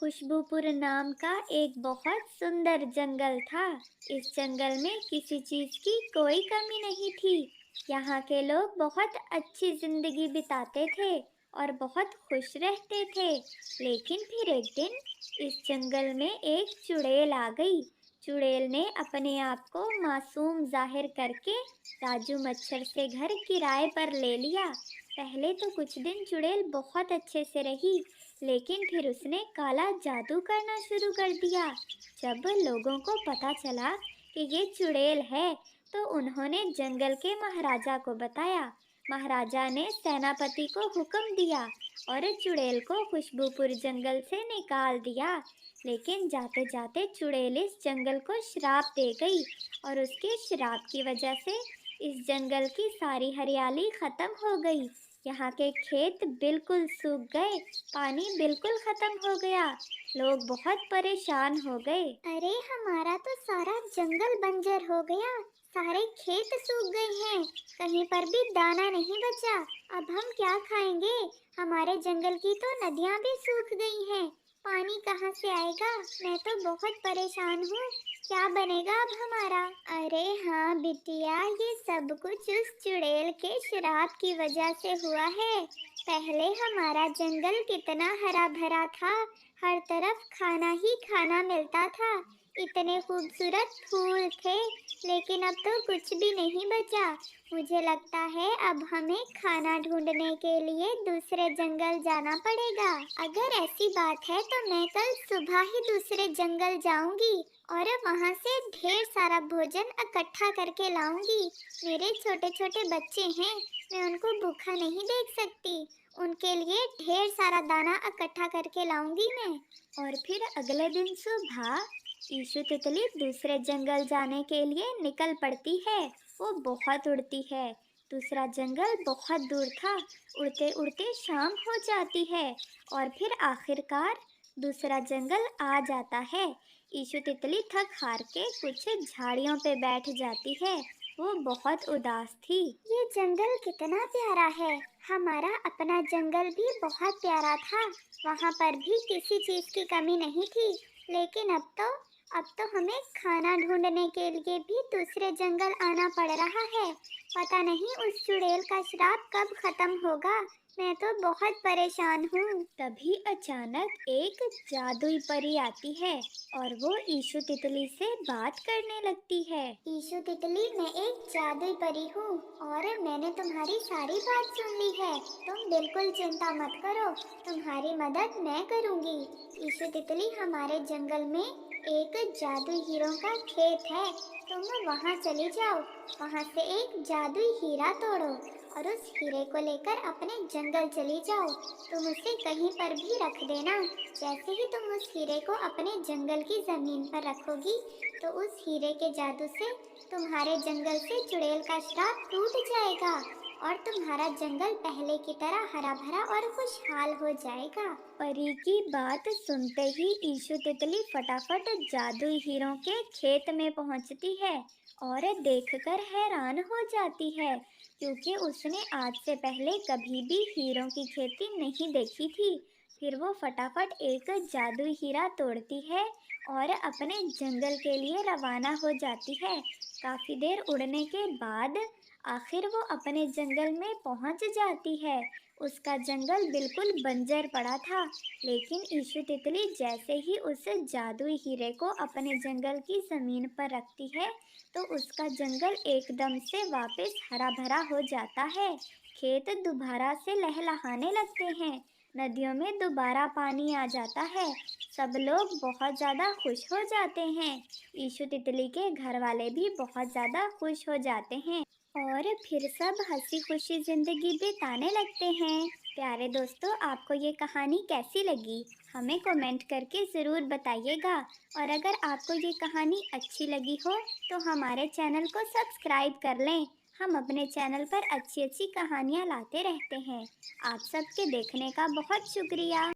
खुशबूपुर नाम का एक बहुत सुंदर जंगल था। इस जंगल में किसी चीज की कोई कमी नहीं थी। यहाँ के लोग बहुत अच्छी जिंदगी बिताते थे और बहुत खुश रहते थे। लेकिन फिर एक दिन इस जंगल में एक चुड़ैल आ गई। चुड़ैल ने अपने आप को मासूम जाहिर करके राजू मच्छर से घर किराए पर ले लिया। पहले तो कुछ दिन चुड़ैल बहुत अच्छे से रही, लेकिन फिर उसने काला जादू करना शुरू कर दिया। जब लोगों को पता चला कि ये चुड़ैल है, तो उन्होंने जंगल के महाराजा को बताया। महाराजा ने सेनापति को हुक्म दिया और चुड़ैल को खुशबूपुर जंगल से निकाल दिया। लेकिन जाते जाते चुड़ैल इस जंगल को श्राप दे गई और उसके श्राप की वजह से इस जंगल की सारी हरियाली खत्म हो गई। यहाँ के खेत बिल्कुल सूख गए, पानी बिल्कुल खत्म हो गया। लोग बहुत परेशान हो गए। अरे हमारा तो सारा जंगल बंजर हो गया, सारे खेत सूख गए हैं, कहीं पर भी दाना नहीं बचा। अब हम क्या खाएंगे? हमारे जंगल की तो नदियां भी सूख गई हैं, पानी कहाँ से आएगा? मैं तो बहुत परेशान हूँ, क्या बनेगा अब हमारा? अरे हाँ बिटिया, ये सब कुछ उस चुड़ैल के श्राप की वजह से हुआ है। पहले हमारा जंगल कितना हरा भरा था, हर तरफ खाना ही खाना मिलता था, इतने खूबसूरत फूल थे। लेकिन अब तो कुछ भी नहीं बचा। मुझे लगता है अब हमें खाना ढूंढने के लिए दूसरे जंगल जाना पड़ेगा। अगर ऐसी बात है तो मैं कल सुबह ही दूसरे जंगल जाऊंगी और वहां से ढेर सारा भोजन इकट्ठा करके लाऊंगी। मेरे छोटे छोटे बच्चे हैं, मैं उनको भूखा नहीं देख सकती। उनके लिए ढेर सारा दाना इकट्ठा करके लाऊंगी मैं। और फिर अगले दिन सुबह ईशु तितली दूसरे जंगल जाने के लिए निकल पड़ती है। वो बहुत उड़ती है। दूसरा जंगल बहुत दूर था। उड़ते उड़ते शाम हो जाती है और फिर आखिरकार दूसरा जंगल आ जाता है। ईशु तितली थक हार के कुछ झाड़ियों पे बैठ जाती है। वो बहुत उदास थी। ये जंगल कितना प्यारा है। हमारा अपना जंगल भी बहुत प्यारा था, वहाँ पर भी किसी चीज की कमी नहीं थी। लेकिन अब तो हमें खाना ढूंढने के लिए भी दूसरे जंगल आना पड़ रहा है। पता नहीं उस चुड़ैल का श्राप कब खत्म होगा। मैं तो बहुत परेशान हूँ। तभी अचानक एक जादुई परी आती है और वो ईशु तितली से बात करने लगती है। ईशु तितली, मैं एक जादुई परी हूँ और मैंने तुम्हारी सारी बात सुन ली है। तुम बिल्कुल चिंता मत करो, तुम्हारी मदद मैं करूँगी। ईशु तितली, हमारे जंगल में एक जादुई हीरों का खेत है, तुम वहाँ चली जाओ, वहाँ से एक जादुई हीरा तोड़ो और उस हीरे को लेकर अपने जंगल चली जाओ। तुम उसे कहीं पर भी रख देना। जैसे ही तुम उस हीरे को अपने जंगल की जमीन पर रखोगी, तो उस हीरे के जादू से तुम्हारे जंगल से चुड़ैल का श्राप टूट जाएगा और तुम्हारा जंगल पहले की तरह हरा भरा और खुशहाल हो जाएगा। परी की बात सुनते ही ईशु तितली फटाफट जादुई हीरों के खेत में पहुंचती है और देखकर हैरान हो जाती है, क्योंकि उसने आज से पहले कभी भी हीरों की खेती नहीं देखी थी। फिर वो फटाफट एक जादुई हीरा तोड़ती है और अपने जंगल के लिए रवाना हो जाती है। काफी देर उड़ने के बाद आखिर वो अपने जंगल में पहुंच जाती है। उसका जंगल बिल्कुल बंजर पड़ा था, लेकिन ईशु तितली जैसे ही उस जादुई हीरे को अपने जंगल की जमीन पर रखती है, तो उसका जंगल एकदम से वापस हरा भरा हो जाता है। खेत दोबारा से लहलहाने लगते हैं, नदियों में दोबारा पानी आ जाता है। सब लोग बहुत ज़्यादा खुश हो जाते हैं। ईशु तितली के घर वाले भी बहुत ज़्यादा खुश हो जाते हैं और फिर सब हंसी खुशी जिंदगी बिताने लगते हैं। प्यारे दोस्तों, आपको ये कहानी कैसी लगी? हमें कमेंट करके ज़रूर बताइएगा। और अगर आपको ये कहानी अच्छी लगी हो तो हमारे चैनल को सब्सक्राइब कर लें। हम अपने चैनल पर अच्छी अच्छी कहानियाँ लाते रहते हैं। आप सबके देखने का बहुत शुक्रिया।